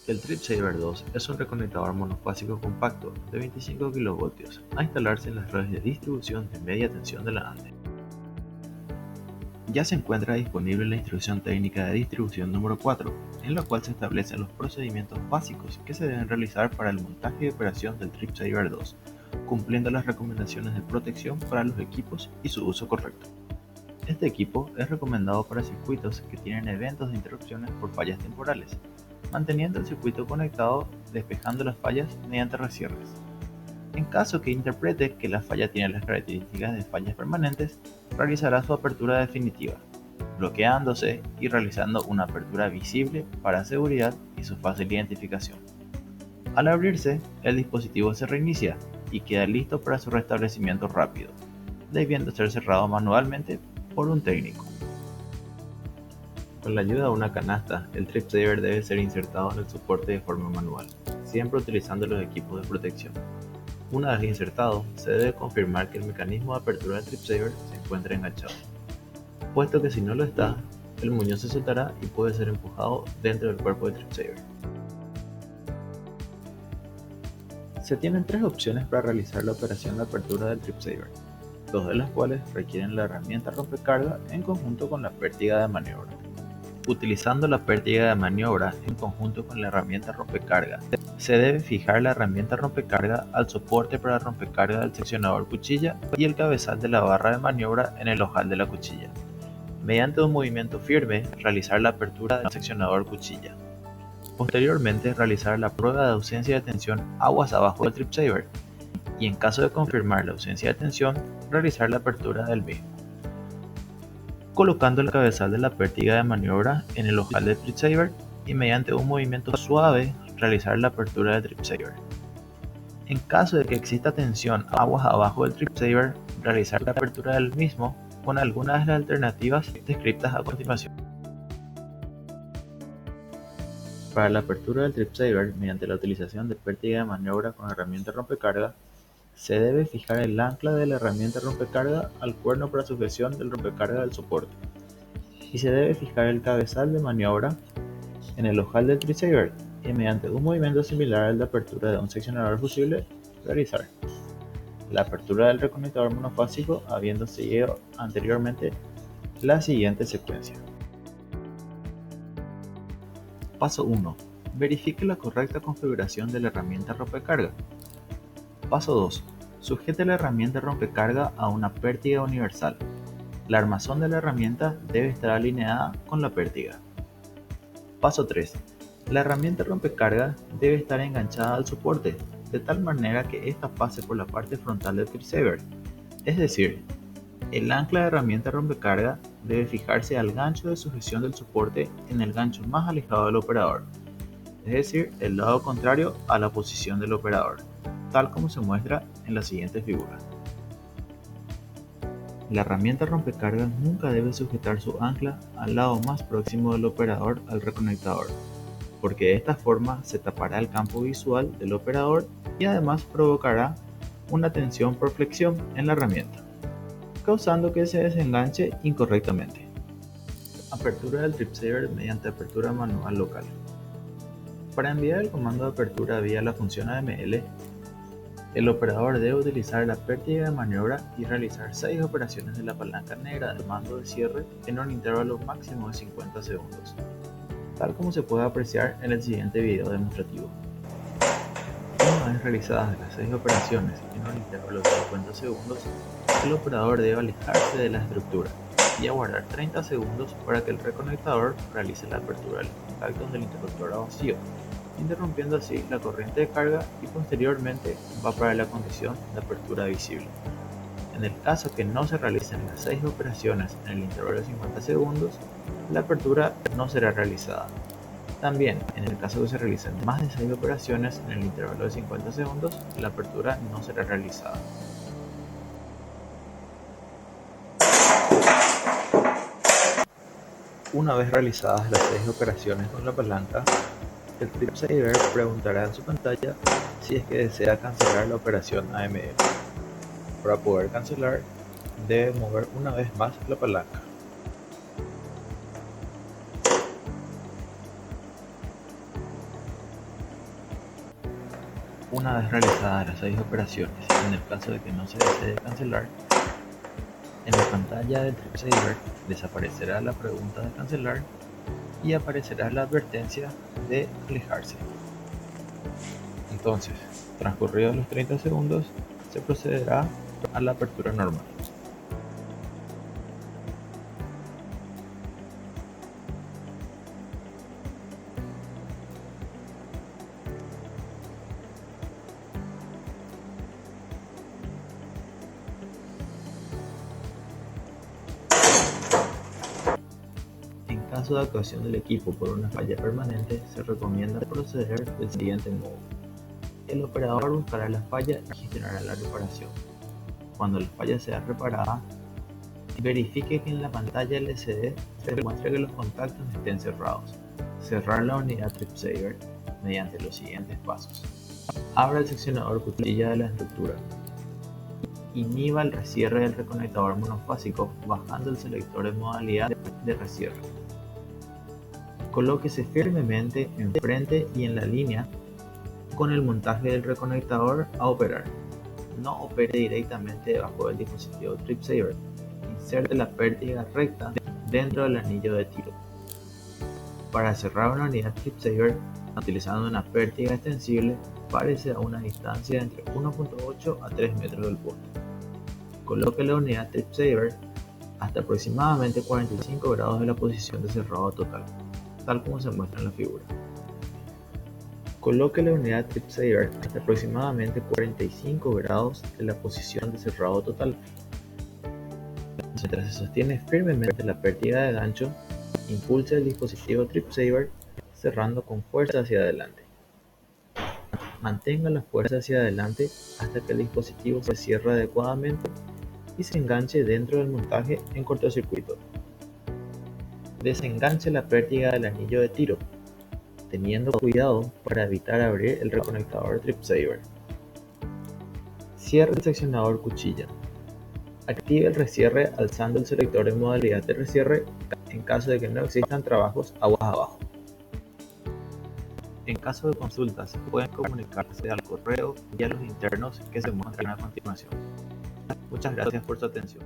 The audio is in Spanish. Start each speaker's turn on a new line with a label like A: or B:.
A: El TripSaver 2 es un reconectador monofásico compacto de 25 kV a instalarse en las redes de distribución de media tensión de la ANDE. Ya se encuentra disponible la instrucción técnica de distribución número 4, en la cual se establecen los procedimientos básicos que se deben realizar para el montaje y operación del TripSaver 2, cumpliendo las recomendaciones de protección para los equipos y su uso correcto. Este equipo es recomendado para circuitos que tienen eventos de interrupciones por fallas temporales, manteniendo el circuito conectado, despejando las fallas mediante recierres. En caso que interprete que la falla tiene las características de fallas permanentes, realizará su apertura definitiva, bloqueándose y realizando una apertura visible para seguridad y su fácil identificación. Al abrirse, el dispositivo se reinicia y queda listo para su restablecimiento rápido, debiendo ser cerrado manualmente por un técnico. Con la ayuda de una canasta, el TripSaver debe ser insertado en el soporte de forma manual, siempre utilizando los equipos de protección. Una vez insertado, se debe confirmar que el mecanismo de apertura del TripSaver se encuentra enganchado, puesto que si no lo está, el muñón se soltará y puede ser empujado dentro del cuerpo del TripSaver. Se tienen tres opciones para realizar la operación de apertura del TripSaver, dos de las cuales requieren la herramienta rompecarga en conjunto con la pértiga de maniobra. Utilizando la pértiga de maniobra en conjunto con la herramienta rompecarga, se debe fijar la herramienta rompecarga al soporte para rompecarga del seccionador cuchilla y el cabezal de la barra de maniobra en el ojal de la cuchilla. Mediante un movimiento firme, realizar la apertura del seccionador cuchilla. Posteriormente, realizar la prueba de ausencia de tensión aguas abajo del TripSaver y en caso de confirmar la ausencia de tensión, realizar la apertura del mismo. Colocando el cabezal de la pértiga de maniobra en el ojal del TripSaver y mediante un movimiento suave realizar la apertura del TripSaver. En caso de que exista tensión aguas abajo del TripSaver, realizar la apertura del mismo con algunas de las alternativas descritas a continuación. Para la apertura del TripSaver mediante la utilización de pértiga de maniobra con herramienta rompecarga, se debe fijar el ancla de la herramienta rompecarga al cuerno para sujeción del rompecarga del soporte, y se debe fijar el cabezal de maniobra en el ojal del TripSaver y mediante un movimiento similar al de apertura de un seccionador fusible, realizar la apertura del reconectador monofásico habiendo seguido anteriormente la siguiente secuencia. Paso 1. Verifique la correcta configuración de la herramienta rompecarga. Paso 2. Sujete la herramienta rompecarga a una pértiga universal. La armazón de la herramienta debe estar alineada con la pértiga. Paso 3. La herramienta rompecarga debe estar enganchada al soporte, de tal manera que ésta pase por la parte frontal del TripSaver. Es decir, el ancla de herramienta rompecarga debe fijarse al gancho de sujeción del soporte en el gancho más alejado del operador, es decir, el lado contrario a la posición del operador, tal como se muestra en la siguiente figura. La herramienta rompecargas nunca debe sujetar su ancla al lado más próximo del operador al reconectador, porque de esta forma se tapará el campo visual del operador y además provocará una tensión por flexión en la herramienta, causando que se desenganche incorrectamente. Apertura del TripSaver mediante apertura manual local. Para enviar el comando de apertura vía la función AML, el operador debe utilizar la pértiga de maniobra y realizar 6 operaciones de la palanca negra del mando de cierre en un intervalo máximo de 50 segundos, tal como se puede apreciar en el siguiente video demostrativo. Una vez realizadas las 6 operaciones en un intervalo de 50 segundos, el operador debe alejarse de la estructura y aguardar 30 segundos para que el reconectador realice la apertura del contacto del interruptor a vacío, interrumpiendo así la corriente de carga y posteriormente va para la condición de apertura visible. En el caso que no se realicen las 6 operaciones en el intervalo de 50 segundos, la apertura no será realizada. También, en el caso que se realicen más de 6 operaciones en el intervalo de 50 segundos, la apertura no será realizada. Una vez realizadas las 6 operaciones con la palanca, el TripSaver preguntará en su pantalla si es que desea cancelar la operación AML. Para poder cancelar, debe mover una vez más la palanca. Una vez realizadas las 6 operaciones, en el caso de que no se desee cancelar, en la pantalla del TripSaver desaparecerá la pregunta de cancelar y aparecerá la advertencia de alejarse. Entonces, transcurridos los 30 segundos, se procederá a la apertura normal. En caso de actuación del equipo por una falla permanente, se recomienda proceder del siguiente modo. El operador buscará la falla y gestionará la reparación. Cuando la falla sea reparada, verifique que en la pantalla LCD se muestre que los contactos estén cerrados. Cerrar la unidad TripSaver mediante los siguientes pasos. Abra el seccionador cuchilla de la estructura. Inhiba el recierre del reconectador monofásico bajando el selector de modalidad de recierre. Colóquese firmemente enfrente y en la línea con el montaje del reconectador a operar. No opere directamente debajo del dispositivo TripSaver. Inserte la pértiga recta dentro del anillo de tiro. Para cerrar una unidad TripSaver utilizando una pértiga extensible, párese a una distancia de entre 1.8 a 3 metros del poste. Coloque la unidad TripSaver hasta aproximadamente 45 grados de la posición de cerrado total, tal como se muestra en la figura. Coloque la unidad TripSaver hasta aproximadamente 45 grados de la posición de cerrado total. Mientras se sostiene firmemente la pértiga de gancho, impulse el dispositivo TripSaver cerrando con fuerza hacia adelante. Mantenga la fuerza hacia adelante hasta que el dispositivo se cierre adecuadamente y se enganche dentro del montaje en cortocircuito. Desenganche la pértiga del anillo de tiro, teniendo cuidado para evitar abrir el reconectador TripSaver. Cierre el seccionador cuchilla. Active el recierre alzando el selector de modalidad de recierre en caso de que no existan trabajos aguas abajo. En caso de consultas, pueden comunicarse al correo y a los internos que se muestran a continuación. Muchas gracias por su atención.